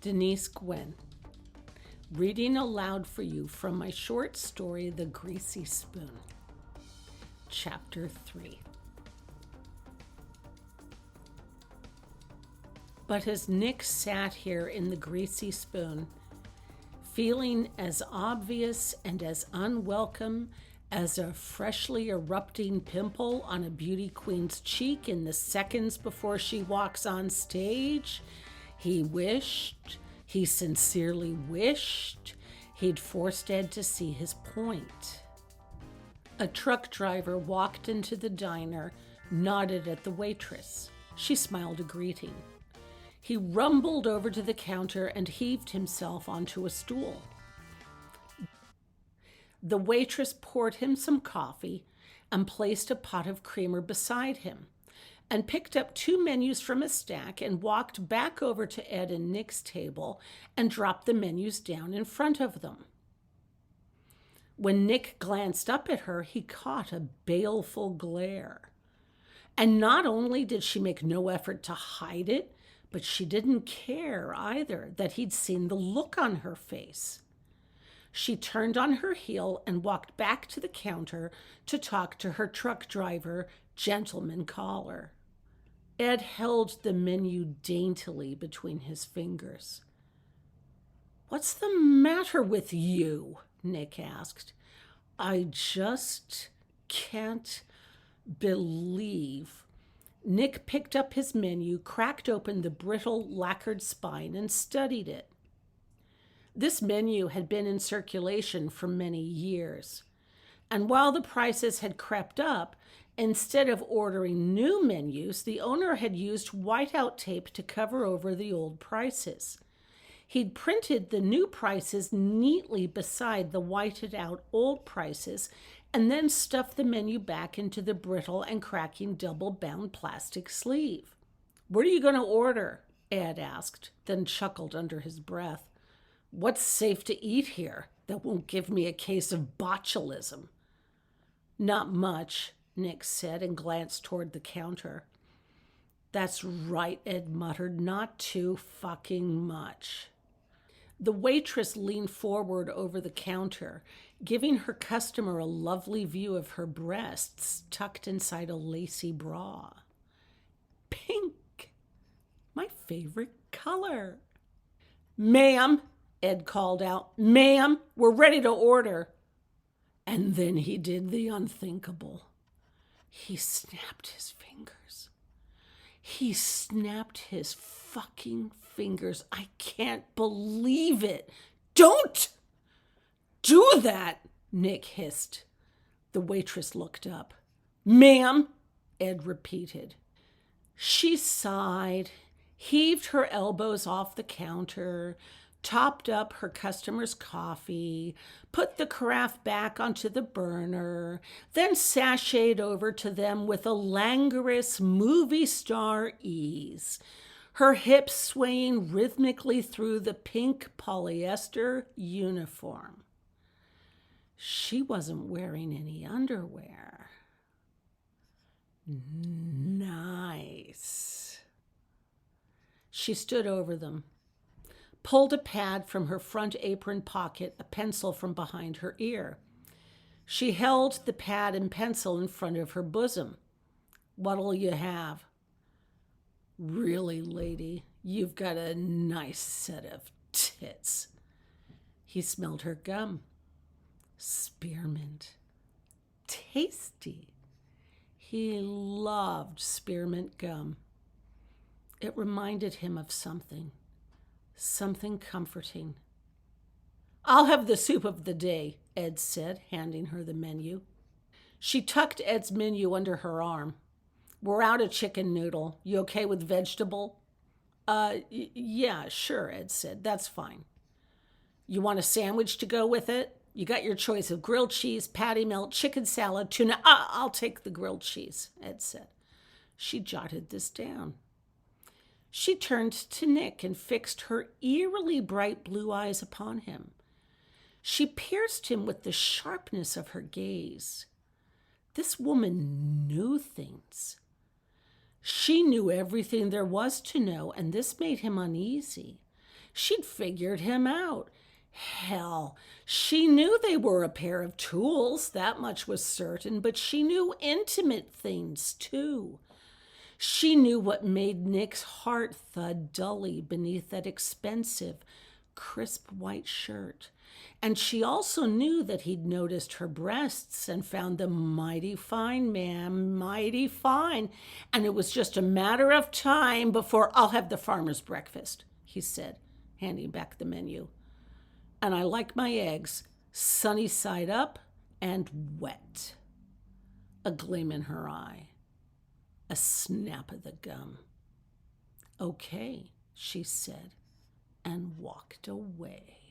Denise Gwen, reading aloud for you from my short story, The Greasy Spoon, Chapter 3. But as Nick sat here in the Greasy Spoon, feeling as obvious and as unwelcome as a freshly erupting pimple on a beauty queen's cheek in the seconds before she walks on stage, he sincerely wished, he'd forced Ed to see his point. A truck driver walked into the diner, nodded at the waitress. She smiled a greeting. He rumbled over to the counter and heaved himself onto a stool. The waitress poured him some coffee and placed a pot of creamer beside him, and picked up 2 menus from a stack and walked back over to Ed and Nick's table and dropped the menus down in front of them. When Nick glanced up at her, he caught a baleful glare. And not only did she make no effort to hide it, but she didn't care either that he'd seen the look on her face. She turned on her heel and walked back to the counter to talk to her truck driver, gentleman caller. Ed held the menu daintily between his fingers. "What's the matter with you?" Nick asked. "I just can't believe." Nick picked up his menu, cracked open the brittle, lacquered spine, and studied it. This menu had been in circulation for many years, and while the prices had crept up, instead of ordering new menus, the owner had used whiteout tape to cover over the old prices. He'd printed the new prices neatly beside the whited out old prices and then stuffed the menu back into the brittle and cracking double-bound plastic sleeve. "What are you going to order?" Ed asked, then chuckled under his breath. "What's safe to eat here that won't give me a case of botulism?" "Not much," Nick said and glanced toward the counter. "That's right," Ed muttered, "not too fucking much." The waitress leaned forward over the counter, giving her customer a lovely view of her breasts tucked inside a lacy bra. "Pink, my favorite color." "Ma'am," Ed called out, "ma'am, we're ready to order." And then he did the unthinkable. He snapped his fingers. He snapped his fucking fingers. "I can't believe it. Don't do that," Nick hissed. The waitress looked up. "Ma'am," Ed repeated. She sighed, heaved her elbows off the counter, topped up her customer's coffee, put the carafe back onto the burner, then sashayed over to them with a languorous movie star ease, her hips swaying rhythmically through the pink polyester uniform. She wasn't wearing any underwear. Nice. She stood over them, pulled a pad from her front apron pocket, a pencil from behind her ear. She held the pad and pencil in front of her bosom. "What'll you have?" "Really, lady, you've got a nice set of tits." He smelled her gum. Spearmint. Tasty. He loved spearmint gum. It reminded him of something comforting. "I'll have the soup of the day," Ed said, handing her the menu. She tucked Ed's menu under her arm. "We're out of chicken noodle. You okay with vegetable?" Yeah, sure," Ed said. "That's fine." "You want a sandwich to go with it? You got your choice of grilled cheese, patty melt, chicken salad, tuna." I'll take the grilled cheese," Ed said. She jotted this down. She turned to Nick and fixed her eerily bright blue eyes upon him. She pierced him with the sharpness of her gaze. This woman knew things. She knew everything there was to know, and this made him uneasy. She'd figured him out. Hell, she knew they were a pair of tools, that much was certain, but she knew intimate things too. She knew what made Nick's heart thud dully beneath that expensive, crisp white shirt. And she also knew that he'd noticed her breasts and found them mighty fine, ma'am, mighty fine. And it was just a matter of time before I'll have the farmer's breakfast, he said, handing back the menu. And I like my eggs sunny side up and wet. A gleam in her eye. A snap of the gum. Okay, she said, and walked away.